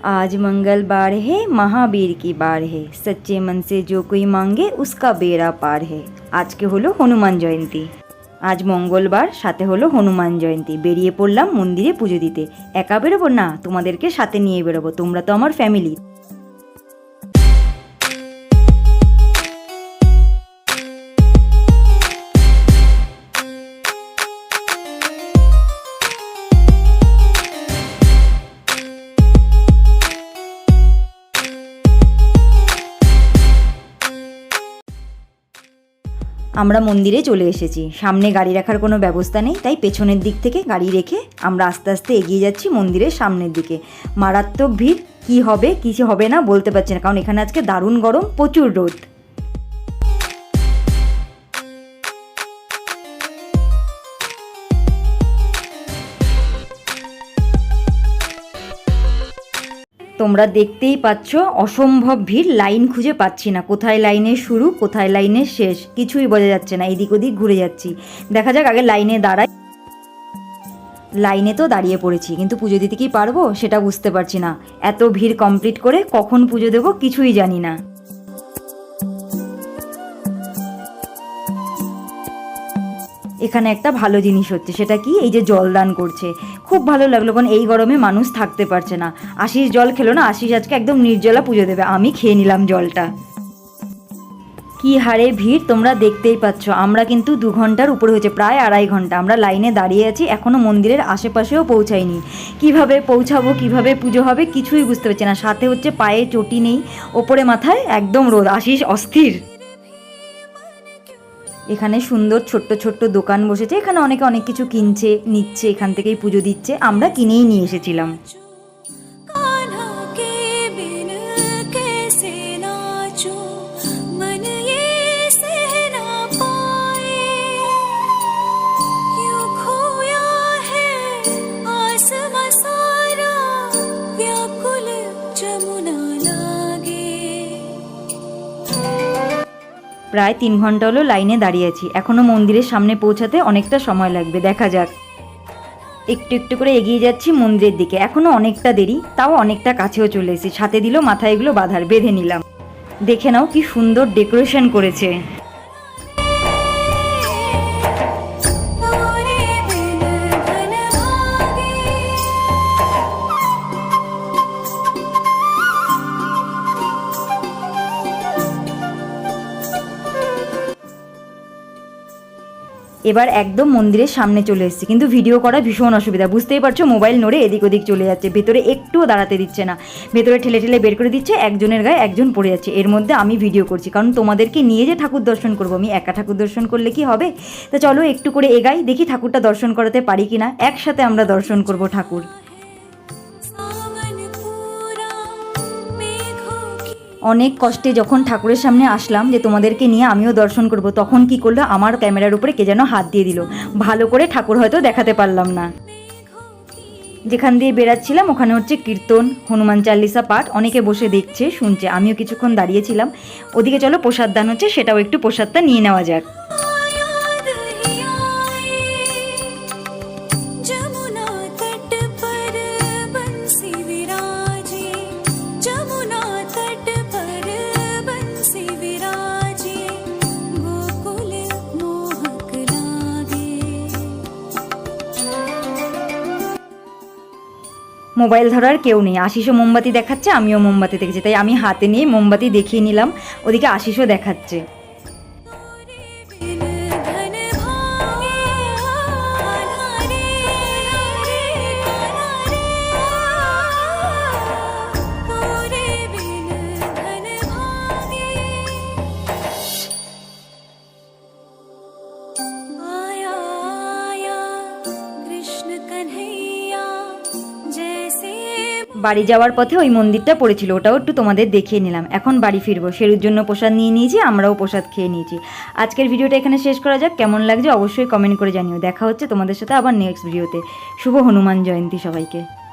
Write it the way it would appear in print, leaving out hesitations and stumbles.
आज मंगलवार है, महावीर की बार है, सच्चे मन से जो कोई मांगे उसका बेड़ा पार है। आज के हलो हनुमान जयंती। आज मंगलवार, साथे हलो हनुमान जयंती। बेरिये पड़लाम मंदिरे पुजो दिते। एका बेरोबो ना, तोमादेरके साथे निये बेरोबो, तोमरा तो आमार फैमिली। আমরা মন্দিরে চলে এসেছি। সামনে গাড়ি রাখার কোনো ব্যবস্থা নেই, তাই পেছনের দিক থেকে গাড়ি রেখে আমরা আস্তে আস্তে এগিয়ে যাচ্ছি মন্দিরের সামনের দিকে। মারাত্মক ভিড়, কি হবে কিছু হবে না বলতে পারছি না, কারণ এখানে আজকে দারুণ গরম, প্রচুর রোদ। তোমরা দেখতেই পাচ্ছ অসম্ভব ভিড়, লাইন খুঁজে পাচ্ছি না, কোথায় লাইনের শুরু কোথায় লাইনের শেষ কিছুই বোঝা যাচ্ছে না। এদিক ওদিক ঘুরে যাচ্ছি, দেখা যাক আগে লাইনে দাঁড়াই। লাইনে তো দাঁড়িয়ে পড়েছি, কিন্তু পুজো দিতে কি পারবো সেটা বুঝতে পারছি না। এত ভিড় কমপ্লিট করে কখন পুজো দেবো কিছুই জানি না। এখানে একটা ভালো জিনিস হচ্ছে, সেটা কি, এই যে জল দান করছে, খুব ভালো লাগলো, কারণ এই গরমে মানুষ থাকতে পারছে না। আশিস জল খেলো না, আশিস আজকে একদম নির্জলা পুজো দেবে, আমি খেয়ে নিলাম জলটা। কি হারে ভিড় তোমরা দেখতেই পাচ্ছ। আমরা কিন্তু 2 ঘন্টার উপরে হয়েছে, প্রায় 2.5 ঘন্টা আমরা লাইনে দাঁড়িয়ে আছি, এখনও মন্দিরের আশেপাশেও পৌঁছাইনি। কিভাবে পৌঁছাবো, কিভাবে পুজো হবে কিছুই বুঝতে পারছি না। সাথে হচ্ছে পায়ে চটি নেই, ওপরে মাথায় একদম রোদ, আশিস অস্থির। এখানে সুন্দর ছোট্ট ছোট্ট দোকান বসেছে, এখানে অনেকে অনেক কিছু কিনছে নিচ্ছে, এখান থেকেই পুজো দিচ্ছে। আমরা কিনেই নিয়ে এসেছিলাম। প্রায় 3 ঘন্টা হলো লাইনে দাঁড়িয়ে আছি, এখনও মন্দিরের সামনে পৌঁছাতে অনেকটা সময় লাগবে, দেখা যাক। একটু একটু করে এগিয়ে যাচ্ছি মন্দিরের দিকে, এখনও অনেকটা দেরি, তাও অনেকটা কাছেও চলে এসেছি। সাথে দিল মাথায় এগুলো বাঁধার, বেঁধে নিলাম। দেখে নাও কি সুন্দর ডেকোরেশন করেছে। এবার একদম মন্দিরের সামনে চলে এসেছি, কিন্তু ভিডিও করা ভীষণ অসুবিধা, বুঝতেই পারছো, মোবাইল নড়ে এদিক ওদিক চলে যাচ্ছে। ভেতরে একটুও দাঁড়াতে দিচ্ছে না, ভেতরে ঠেলে ঠেলে বের করে দিচ্ছে, একজনের গায়ে একজন পড়ে যাচ্ছে। এর মধ্যে আমি ভিডিও করছি, কারণ তোমাদেরকে নিয়ে যে ঠাকুর দর্শন করবো, আমি একা ঠাকুর দর্শন করলে কি হবে। তা চলো একটু করে এগাই, দেখি ঠাকুরটা দর্শন করাতে পারি কিনা, একসাথে আমরা দর্শন করব ঠাকুর। অনেক কষ্টে যখন ঠাকুরের সামনে আসলাম যে তোমাদেরকে নিয়ে আমিও দর্শন করব, তখন কি করলো, আমার ক্যামেরার উপরে কে যেন হাত দিয়ে দিল। ভালো করে ঠাকুর হয়তো দেখাতে পারলাম না। যেখান দিয়ে বেরাচ্ছিলাম ওখানে হচ্ছে কীর্তন, হনুমান চালিসা পাঠ, অনেকে বসে দেখছে শুনছে, আমিও কিছুক্ষণ দাঁড়িয়েছিলাম। ওদিকে চলো প্রসাদ দান হচ্ছে, সেটাও একটু প্রসাদটা নিয়ে নেওয়া যাক। মোবাইল ধরার কেউ নেই, আশিসও মোমবাতি দেখাচ্ছে, আমিও মোমবাতি দেখেছি, তাই আমি হাতে নিয়ে মোমবাতি দেখিয়ে নিলাম। ওদিকে আশিসও দেখাচ্ছে। বাড়ি যাওয়ার পথে ওই মন্দিরটা পড়েছিল, ওটাও একটু তোমাদের দেখিয়ে নিলাম। এখন বাড়ি ফিরবো, শেরুর জন্য প্রসাদ নিয়ে নিয়েছি, আমরাও প্রসাদ খেয়ে নিয়েছি। আজকের ভিডিওটা এখানে শেষ করা যাক, কেমন লাগছে অবশ্যই কমেন্ট করে জানিও। দেখা হচ্ছে তোমাদের সাথে আবার নেক্সট ভিডিওতে। শুভ হনুমান জয়ন্তী সবাইকে।